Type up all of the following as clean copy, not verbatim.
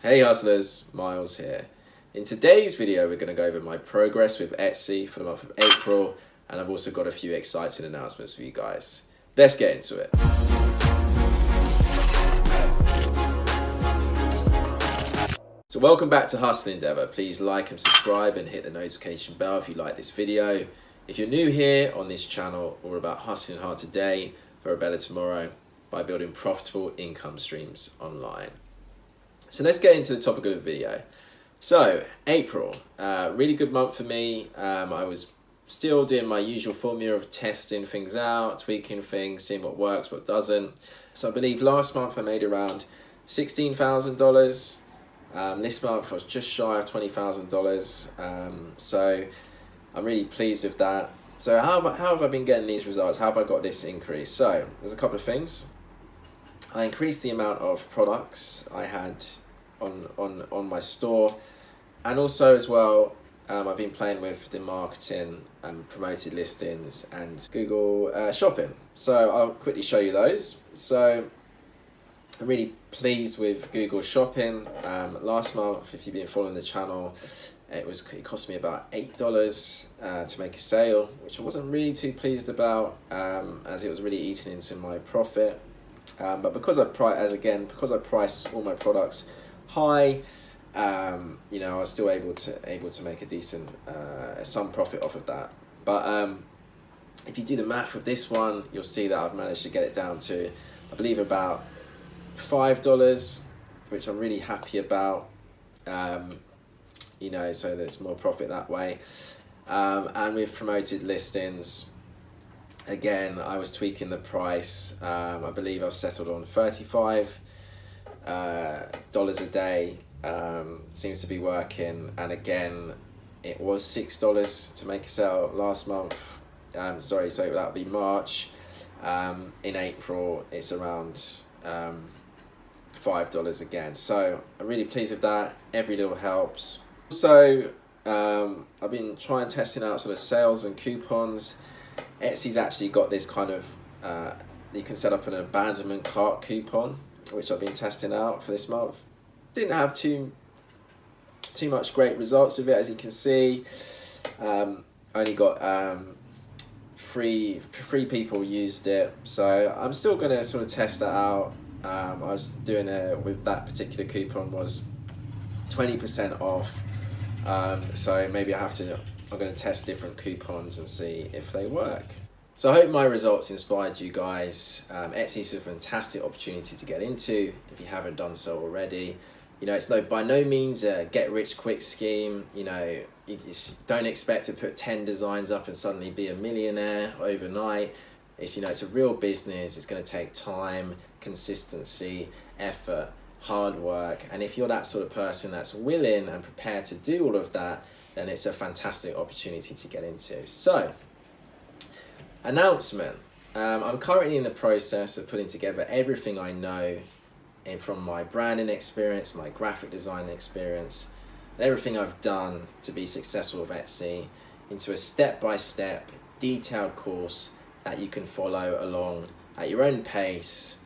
Hey hustlers, Miles here. In today's video we're going to go over my progress with Etsy for the month of April, and I've also got a few exciting announcements for you guys. Let's get into it. So welcome back to Hustle Endeavor. Please like and subscribe and hit the notification bell if you like this video. If you're new here on this channel, we're about hustling hard today for a better tomorrow by building profitable income streams online. So let's get into the topic of the video. So April, really good month for me. I was still doing my usual formula of testing things out, tweaking things, seeing what works, what doesn't. So I believe last month I made around $16,000. This month I was just shy of $20,000. So I'm really pleased with that. So how have I been getting these results? How have I got this increase? So there's a couple of things. I increased the amount of products I had on my store, and also as well I've been playing with the marketing and promoted listings and Google shopping. So I'll quickly show you those. So I'm really pleased with Google shopping. Last month, if you've been following the channel, it cost me about $8 to make a sale, which I wasn't really too pleased about, as it was really eating into my profit. But because I price all my products high, I was still able to make a decent some profit off of that. But if you do the math with this one, you'll see that I've managed to get it down to, I believe, about $5, which I'm really happy about. So there's more profit that way. And with promoted listings, again, I was tweaking the price. I believe I've settled on $35 a day. Seems to be working. And again, it was $6 to make a sale last month. So that'll be March. In April, it's around $5 again. So I'm really pleased with that. Every little helps. So I've been testing out sort of sales and coupons. Etsy's actually got this kind of, you can set up an abandonment cart coupon, which I've been testing out for this month. Didn't have too much great results with it, as you can see. Only got three people used it, so I'm still going to sort of test that out. I was doing it with that particular coupon was 20% off. So maybe I'm going to test different coupons and see if they work. So I hope my results inspired you guys. Etsy is a fantastic opportunity to get into if you haven't done so already. It's by no means a get rich quick scheme. You don't expect to put 10 designs up and suddenly be a millionaire overnight. It's a real business. It's going to take time, consistency, effort, hard work, and if you're that sort of person that's willing and prepared to do all of that, then it's a fantastic opportunity to get into. So, announcement. I'm currently in the process of putting together everything I know from my branding experience, my graphic design experience, and everything I've done to be successful with Etsy into a step-by-step detailed course that you can follow along at your own pace,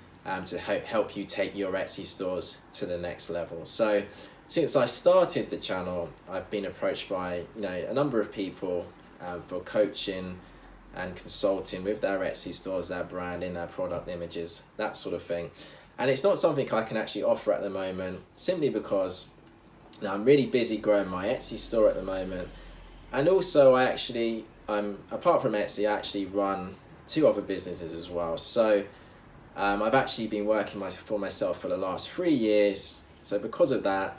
to help you take your Etsy stores to the next level. So since I started the channel, I've been approached by a number of people for coaching and consulting with their Etsy stores, their branding, their product images, that sort of thing. And it's not something I can actually offer at the moment, simply because I'm really busy growing my Etsy store at the moment. And also I'm apart from Etsy, I actually run 2 other businesses as well. So I've actually been working for myself for the last 3 years. So because of that,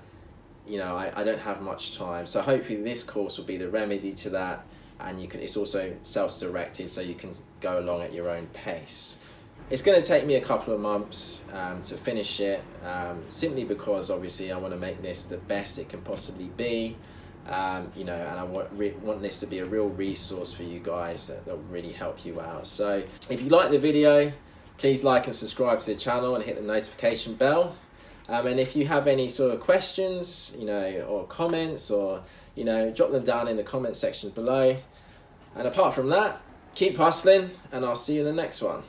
I don't have much time. So hopefully this course will be the remedy to that. And it's also self-directed, so you can go along at your own pace. It's going to take me a couple of months to finish it, simply because obviously I want to make this the best it can possibly be. And I want this to be a real resource for you guys that will really help you out. So if you like the video, please like and subscribe to the channel and hit the notification bell. And if you have any sort of questions, or comments, or, drop them down in the comment section below. And apart from that, keep hustling, and I'll see you in the next one.